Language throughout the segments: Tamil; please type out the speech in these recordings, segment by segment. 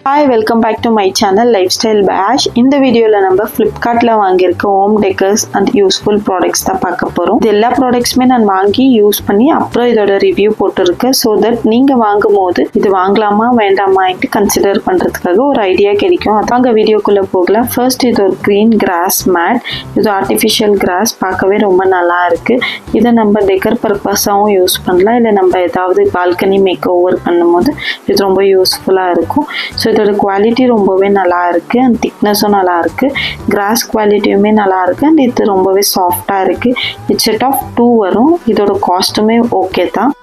Hi, welcome back to my channel Lifestyle by Ash. இந்த வீடியோல நம்ம Flipkartல வாங்கியிருக்க home decors and useful products தான் பார்க்க போறோம். இது எல்லா ப்ராடக்ட்ஸுமே நான் வாங்கி யூஸ் பண்ணி அப்புறம் இதோட ரிவ்யூ போட்டுருக்கேன். ஸோ தட் நீங்க வாங்கும்போது இது வாங்கலாமா வேண்டாமான்ட்டு கன்சிடர் பண்றதுக்காக ஒரு ஐடியா கிடைக்கும். அதாங்க வீடியோக்குள்ள போகலாம். ஃபர்ஸ்ட் இது ஒரு கிரீன் கிராஸ் மேட். இது ஆர்டிஃபிஷியல் கிராஸ், பார்க்கவே ரொம்ப நல்லா இருக்கு. இதை நம்ம டெக்கர் பர்பஸாகவும் யூஸ் பண்ணலாம், இல்லை நம்ம ஏதாவது பால்கனி மேக் ஓவர் பண்ணும்போது இது ரொம்ப யூஸ்ஃபுல்லாக இருக்கும். ஸோ இதோட குவாலிட்டி ரொம்பவே நல்லா இருக்குது அண்ட் திக்னஸும் நல்லா இருக்குது. கிராஸ் குவாலிட்டியுமே நல்லா இருக்குது அண்ட் இது ரொம்பவே சாஃப்டாக இருக்குது. இது செட் ஆஃப் 2 வரும். இதோட காஸ்ட்டுமே ஓகே தான்.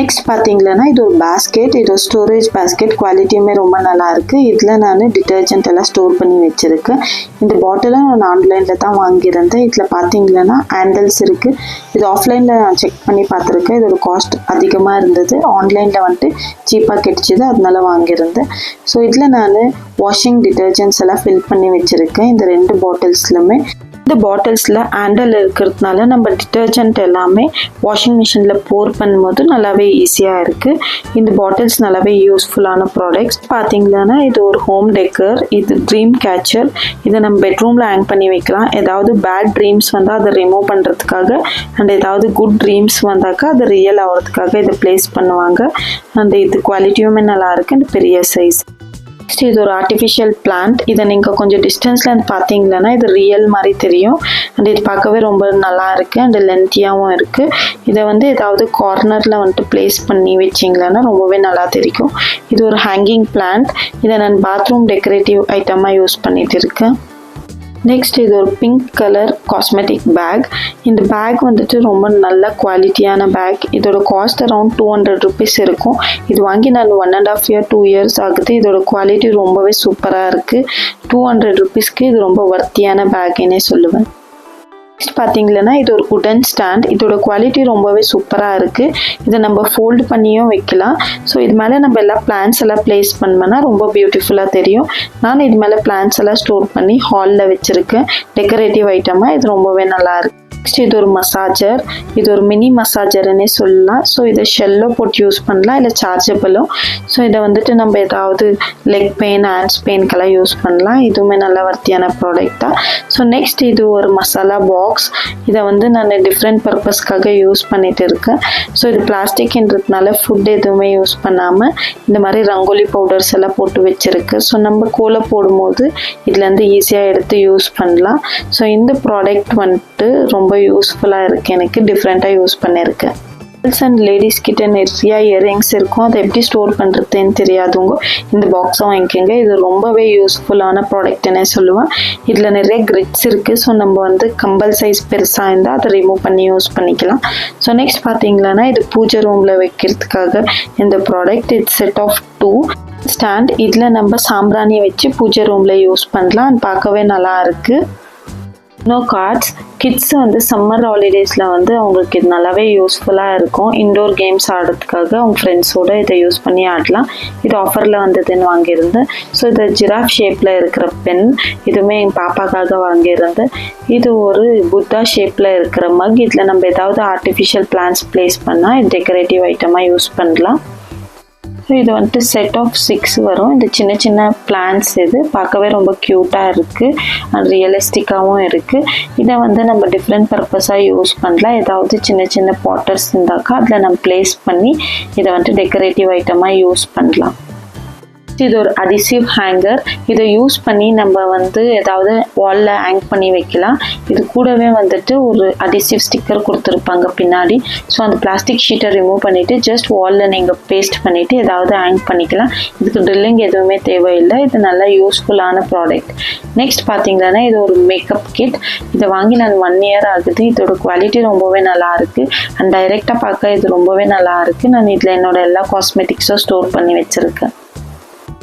நெக்ஸ்ட் பார்த்தீங்கன்னா இது ஒரு பேஸ்கெட். இது ஒரு ஸ்டோரேஜ் பேஸ்கெட். குவாலிட்டியுமே ரொம்ப நல்லா இருக்குது. இதில் நான் டிட்டர்ஜென்ட் எல்லாம் ஸ்டோர் பண்ணி வச்சுருக்கேன். இந்த பாட்டிலை நான் ஆன்லைனில் தான் வாங்கியிருந்தேன். இதில் பார்த்தீங்கன்னா ஹேண்டல்ஸ் இருக்குது. இது ஆஃப்லைனில் நான் செக் பண்ணி பார்த்துருக்கேன். இதோட காஸ்ட் அதிகமாக இருந்தது. ஆன்லைனில் வந்துட்டு சீப்பாக கிடைச்சிது, அதனால வாங்கியிருந்தேன். ஸோ இதில் நான் வாஷிங் டிட்டர்ஜென்ட்ஸ் எல்லாம் ஃபில் பண்ணி வச்சுருக்கேன் இந்த 2 பாட்டில்ஸ்லுமே. இந்த பாட்டில்ஸில் ஹேண்டல் இருக்கிறதுனால நம்ம டிட்டர்ஜென்ட் எல்லாமே வாஷிங் மிஷினில் போர் பண்ணும்போது நல்லாவே ஈஸியாக இருக்குது. இந்த பாட்டில்ஸ் நல்லாவே யூஸ்ஃபுல்லான ப்ராடக்ட்ஸ். பார்த்தீங்கன்னா இது ஒரு ஹோம் டெக்கர். இது ட்ரீம் கேச்சர். இதை நம்ம பெட்ரூமில் ஹேங் பண்ணி வைக்கலாம். ஏதாவது பேட் ட்ரீம்ஸ் வந்தால் அதை ரிமூவ் பண்ணுறதுக்காக அண்ட் ஏதாவது குட் ட்ரீம்ஸ் வந்தாக்கா அது ரியல் ஆகிறதுக்காக இதை ப்ளேஸ் பண்ணுவாங்க. அண்ட் இது குவாலிட்டியுமே நல்லா இருக்குது அண்ட் பெரிய சைஸ். நெக்ஸ்ட் இது ஒரு ஆர்டிஃபிஷியல் பிளான்ட். இதை நீங்கள் கொஞ்சம் டிஸ்டன்ஸில் இருந்து பார்த்தீங்கன்னா இது ரியல் மாதிரி தெரியும் அண்ட் இது பார்க்கவே ரொம்ப நல்லா இருக்குது அண்ட் லென்த்தியாகவும் இருக்குது. இதை ஏதாவது கார்னரில் ப்ளேஸ் பண்ணி வச்சிங்களன்னா ரொம்பவே நல்லா தெரியும். இது ஒரு ஹேங்கிங் பிளான்ட். இதை நான் பாத்ரூம் டெக்கரேட்டிவ் ஐட்டமாக யூஸ் பண்ணிட்டு இருக்கேன். நெக்ஸ்ட் இது ஒரு பிங்க் கலர் காஸ்மெட்டிக் பேக். இந்த பேக் ரொம்ப நல்ல குவாலிட்டியான பேக். இதோட காஸ்ட் அரௌண்ட் 200 rupees இருக்கும். இது வாங்கி நான் 1.5 year 2 years ஆகுது. இதோட குவாலிட்டி ரொம்பவே சூப்பராக இருக்குது. 200 rupeesக்கு இது ரொம்ப வர்த்தியான பேக்குன்னே சொல்லுவேன். நெக்ஸ்ட் பார்த்தீங்கன்னா இது ஒரு உடன் ஸ்டாண்ட். இதோட குவாலிட்டி ரொம்பவே சூப்பராக இருக்குது. இதை நம்ம ஃபோல்டு பண்ணியும் வைக்கலாம். ஸோ இது மேலே நம்ம எல்லாம் பிளான்ஸ் எல்லாம் ப்ளேஸ் பண்ணோம்னா ரொம்ப பியூட்டிஃபுல்லாக தெரியும். நான் இது மேலே பிளான்ஸ் எல்லாம் ஸ்டோர் பண்ணி ஹாலில் வச்சுருக்கேன் டெக்கரேட்டிவ் ஐட்டமாக. இது ரொம்பவே நல்லா இருக்குது. நெக்ஸ்ட் இது ஒரு மசாஜர். இது ஒரு மினி மசாஜர்னே சொல்லலாம். ஸோ இதை ஷெல்லோ போட்டு யூஸ் பண்ணலாம், இல்லை சார்ஜபிளும். ஸோ இதை நம்ம ஏதாவது லெக் பெயின் ஹேண்ட்ஸ் பெயின்க்கெல்லாம் யூஸ் பண்ணலாம். இதுவுமே நல்ல வர்த்தியான ப்ராடக்ட் தான். ஸோ நெக்ஸ்ட் இது ஒரு மசாலா பாக்ஸ். இதை நான் டிஃப்ரெண்ட் பர்பஸ்க்காக யூஸ் பண்ணிட்டு இருக்கேன். ஸோ இது பிளாஸ்டிக்ன்றதுனால ஃபுட் எதுவுமே யூஸ் பண்ணாமல் இந்த மாதிரி ரங்கோலி பவுடர்ஸ் எல்லாம் போட்டு வச்சுருக்கு. ஸோ நம்ம கோலை போடும்போது இதுலேருந்து ஈஸியாக எடுத்து யூஸ் பண்ணலாம். ஸோ இந்த ப்ராடக்ட் ரொம்ப யூஸ்ஃபுல்லாக இருக்குது. எனக்கு டிஃப்ரெண்ட்டாக யூஸ் பண்ணியிருக்கேன். கேர்ள்ஸ் அண்ட் லேடிஸ் கிட்ட நிறையா இயரிங்ஸ் இருக்கும். அதை எப்படி ஸ்டோர் பண்ணுறதுன்னு தெரியாதவங்க இந்த பாக்ஸை வாங்கிக்கோங்க. இது ரொம்பவே யூஸ்ஃபுல்லான ப்ராடக்ட்னே சொல்லுவேன். இதில் நிறைய கிரிட்ஸ் இருக்குது. ஸோ நம்ம கம்பல் சைஸ் பெருசாக இருந்தால் அதை ரிமூவ் பண்ணி யூஸ் பண்ணிக்கலாம். ஸோ நெக்ஸ்ட் பார்த்தீங்கன்னா இது பூஜை ரூமில் வைக்கிறதுக்காக இந்த ப்ராடக்ட். இது செட் ஆஃப் 2 ஸ்டாண்ட். இதில் நம்ம சாம்பிராணி வச்சு பூஜை ரூமில் யூஸ் பண்ணலாம். பார்க்கவே நல்லா இருக்குது. கார்ட்ஸ். கிட்ஸ் சம்மர் ஹாலிடேஸில் அவங்களுக்கு இது நல்லாவே யூஸ்ஃபுல்லாக இருக்கும். இன்டோர் கேம்ஸ் ஆடுறதுக்காக அவங்க ஃப்ரெண்ட்ஸோடு இதை யூஸ் பண்ணி ஆடலாம். இது ஆஃபரில் வந்ததுன்னு வாங்கியிருந்தேன். ஸோ இது ஜிராஃப் ஷேப்பில் இருக்கிற பென். இதுவுமே எங்கள் பாப்பாக்காக வாங்கியிருந்தேன். இது ஒரு புத்தா ஷேப்பில் இருக்கிற மக். இதில் நம்ம ஏதாவது ஆர்டிஃபிஷியல் பிளான்ஸ் ப்ளேஸ் பண்ணால் இது டெக்கரேட்டிவ் ஐட்டமாக யூஸ் பண்ணலாம். ஸோ இது செட் ஆஃப் 6 வரும். இந்த சின்ன சின்ன பிளான்ஸ் இது பார்க்கவே ரொம்ப க்யூட்டாக இருக்குது அண்ட் ரியலிஸ்டிக்காகவும் இருக்குது. இதை நம்ம டிஃப்ரெண்ட் பர்பஸாக யூஸ் பண்ணலாம். ஏதாவது சின்ன சின்ன பாட்டர்ஸ் இருந்தாக்கா அதில் நம்ம ப்ளேஸ் பண்ணி இதை டெக்கரேட்டிவ் ஐட்டமாக யூஸ் பண்ணலாம். இது ஒரு அடிசிவ் ஹேங்கர். இதை யூஸ் பண்ணி நம்ம ஏதாவது வாலில் ஹேங் பண்ணி வைக்கலாம். இது கூடவே ஒரு அடிசிவ் ஸ்டிக்கர் கொடுத்துருப்பாங்க பின்னாடி. ஸோ அந்த பிளாஸ்டிக் ஷீட்டை ரிமூவ் பண்ணிவிட்டு ஜஸ்ட் வாலில் நீங்கள் பேஸ்ட் பண்ணிவிட்டு ஏதாவது ஹேங் பண்ணிக்கலாம். இதுக்கு ட்ரில்லிங் எதுவுமே தேவையில்லை. இது நல்லா யூஸ்ஃபுல்லான ப்ராடக்ட். நெக்ஸ்ட் பார்த்தீங்கன்னா இது ஒரு மேக்கப் கிட். இதை வாங்கி நான் 1 year ஆகுது. இதோட குவாலிட்டி ரொம்பவே நல்லா இருக்குது அண்ட் டைரெக்டாக பார்க்க இது ரொம்பவே நல்லா இருக்குது. நான் இதில் என்னோட எல்லா காஸ்மெட்டிக்ஸும் ஸ்டோர் பண்ணி வச்சுருக்கேன்.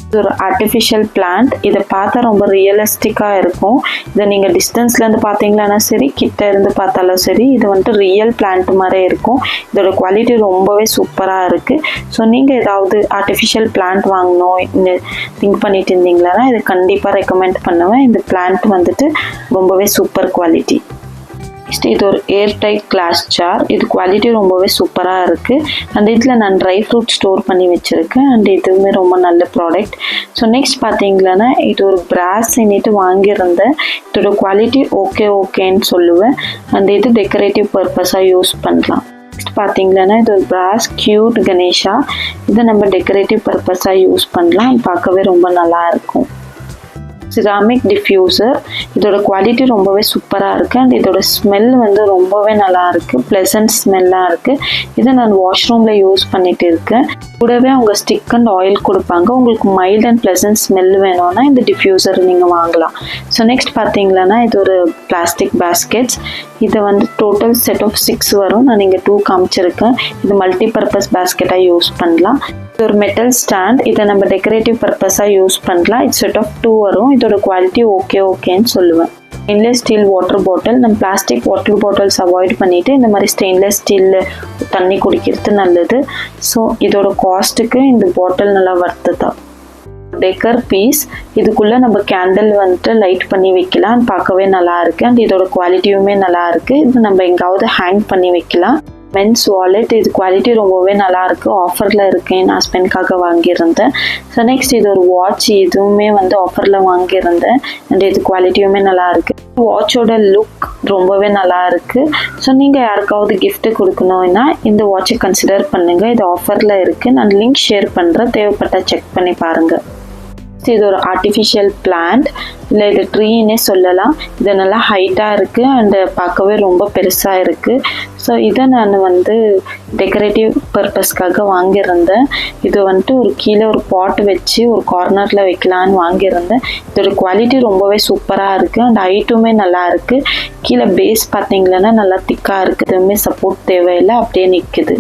இது ஒரு ஆர்டிஃபிஷியல் பிளான்ட். இதை பார்த்தா ரொம்ப ரியலிஸ்டிக்காக இருக்கும். இதை நீங்கள் டிஸ்டன்ஸ்லேருந்து பார்த்தீங்களானா சரி, கிட்ட இருந்து பார்த்தாலும் சரி, இது ரியல் பிளான்ட் மாதிரி இருக்கும். இதோட குவாலிட்டி ரொம்பவே சூப்பராக இருக்குது. ஸோ நீங்கள் ஏதாவது ஆர்டிஃபிஷியல் பிளான்ட் வாங்கணும் திங்க் பண்ணிட்டு இருந்தீங்களா இதை கண்டிப்பாக ரெக்கமெண்ட் பண்ணுவேன். இந்த பிளான்ட் ரொம்பவே சூப்பர் குவாலிட்டி. இது ஒரு ஏர் டைட் கிளாஸ் ஜார். இது குவாலிட்டி ரொம்பவே சூப்பராக இருக்குது. அண்ட் இதில் நான் ட்ரை ஃப்ரூட் ஸ்டோர் பண்ணி வச்சுருக்கேன். அண்ட் இதுவுமே ரொம்ப நல்ல ப்ராடக்ட். ஸோ நெக்ஸ்ட் பார்த்தீங்கன்னா இது ஒரு பிராஸ் இன்னிட்டு வாங்கியிருந்தேன். இதோட குவாலிட்டி ஓகேன்னு சொல்லுவேன். அண்ட் இது டெக்கரேட்டிவ் பர்பஸாக யூஸ் பண்ணலாம். நெக்ஸ்ட் பார்த்தீங்கன்னா இது ஒரு பிராஸ் கியூட் கணேஷா. இதை நம்ம டெக்கரேட்டிவ் பர்பஸாக யூஸ் பண்ணலாம். பார்க்கவே ரொம்ப நல்லா இருக்கும். Ceramic diffuser. இதோட குவாலிட்டி ரொம்பவே சூப்பராக இருக்குது. அண்ட் இதோட ஸ்மெல் வந்து ரொம்பவே நல்லா இருக்குது. ப்ளசன்ட் ஸ்மெல்லாக இருக்குது. இதை நான் வாஷ்ரூமில் யூஸ் பண்ணிட்டு இருக்கேன். கூடவே அவங்க ஸ்டிக் அண்ட் ஆயில் கொடுப்பாங்க. உங்களுக்கு மைல்ட் அண்ட் ப்ளசன்ட் ஸ்மெல் வேணும்னா இந்த டிஃப்யூசர் நீங்கள் வாங்கலாம். ஸோ நெக்ஸ்ட் பார்த்தீங்கன்னா இது ஒரு பிளாஸ்டிக் பேஸ்கெட்ஸ். இது வந்து டோட்டல் செட் ஆஃப் 6 வரும். நான் இங்கே 2 காமிச்சிருக்கேன். இது மல்டி பர்பஸ் பேஸ்கெட்டாக யூஸ் பண்ணலாம். இது ஒரு மெட்டல் ஸ்டாண்ட். இதை நம்ம டெக்கரேட்டிவ் பர்பஸாக யூஸ் பண்ணலாம். இது செட் ஆஃப் 2 வரும். இதோட குவாலிட்டி ஓகேன்னு சொல்லுவேன். Stainless steel water bottle. நம்ம பிளாஸ்டிக் வாட்டர் பாட்டில்ஸ் அவாய்ட் பண்ணிவிட்டு இந்த மாதிரி ஸ்டெயின்லெஸ் ஸ்டீலில் தண்ணி குடிக்கிறது நல்லது. ஸோ இதோட காஸ்ட்டுக்கு இந்த பாட்டில் நல்லா வர்த்து தான். Decor piece. இதுக்குள்ளே நம்ம கேண்டில் வந்துட்டு லைட் பண்ணி வைக்கலாம். பார்க்கவே நல்லா இருக்குது. அண்ட் இதோட குவாலிட்டியுமே நல்லா இருக்குது. இது நம்ம எங்காவது ஹேங் பண்ணி வைக்கலாம். Men's wallet. இது குவாலிட்டி ரொம்பவே நல்லா இருக்குது. ஆஃபரில் இருக்கேன். நான் ஹஸ்பண்ட்காக வாங்கியிருந்தேன். ஸோ நெக்ஸ்ட் இது ஒரு வாட்ச். இதுவுமே வந்து ஆஃபரில் வாங்கியிருந்தேன். அண்ட் இது குவாலிட்டியுமே நல்லா இருக்குது. வாட்சோட லுக் ரொம்பவே நல்லா இருக்குது. ஸோ நீங்கள் யாருக்காவது கிஃப்ட் கொடுக்கணும்னா இந்த வாட்சை கன்சிடர் பண்ணுங்கள். இது ஆஃபரில் இருக்குது. நான் லிங்க் ஷேர் பண்ணுறேன். தேவைப்பட்ட செக் பண்ணி பாருங்கள். இது ஒரு ஆர்டிஃபிஷியல் பிளான்ட். இல்லை இது ட்ரீன்னே சொல்லலாம். இது நல்லா ஹைட்டாக இருக்குது. அண்டு பார்க்கவே ரொம்ப பெருசாக இருக்குது. ஸோ இதை நான் வந்து டெக்கரேட்டிவ் பர்பஸ்க்காக வாங்கியிருந்தேன். இது வந்துட்டு ஒரு கீழே ஒரு பாட் வச்சு ஒரு கார்னரில் வைக்கலான்னு வாங்கியிருந்தேன். இதோட குவாலிட்டி ரொம்பவே சூப்பராக இருக்குது. அண்ட் ஹைட்டுமே நல்லா இருக்குது. கீழே பேஸ் பார்த்தீங்கன்னா நல்லா திக்காக இருக்குது. எதுவுமே சப்போர்ட் தேவையில்லை, அப்படியே நிற்குது.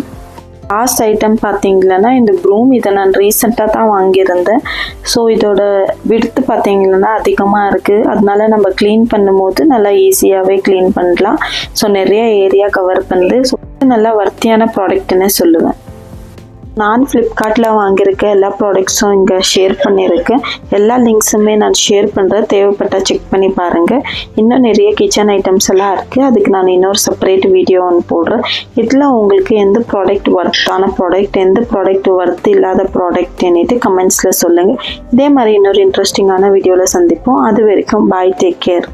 லாஸ்ட் ஐட்டம் பார்த்தீங்கன்னா இந்த ப்ரூம். இதை நான் ரீசெண்டாக தான் வாங்கியிருந்தேன். ஸோ இதோட விடுத்து பார்த்தீங்கன்னா அதிகமாக இருக்குது. அதனால நம்ம க்ளீன் பண்ணும்போது நல்லா ஈஸியாகவே க்ளீன் பண்ணலாம். ஸோ நிறைய ஏரியா கவர் பண்ணுது. ஸோ நல்லா வர்த்தியான ப்ராடக்ட்னே சொல்லுவேன். நான் ஃப்ளிப்கார்ட்டில் வாங்கியிருக்க எல்லா ப்ராடக்ட்ஸும் இங்கே ஷேர் பண்ணியிருக்கேன். எல்லா லிங்க்ஸுமே நான் ஷேர் பண்ணுறேன். தேவைப்பட்டால் செக் பண்ணி பாருங்கள். இன்னும் நிறைய கிச்சன் ஐட்டம்ஸ் எல்லாம் இருக்குது. அதுக்கு நான் இன்னொரு செப்பரேட் வீடியோ ஒன்று போடுறேன். இதில் உங்களுக்கு எந்த ப்ராடக்ட் ஒர்த்தான ப்ராடக்ட், எந்த ப்ராடக்ட் ஒர்த் இல்லாத ப்ராடக்ட் என்னிட்டு கமெண்ட்ஸில் சொல்லுங்கள். இதே மாதிரி இன்னொரு இன்ட்ரெஸ்டிங்கான வீடியோவில் சந்திப்போம். அது வரைக்கும் பாய், டேக் கேர்.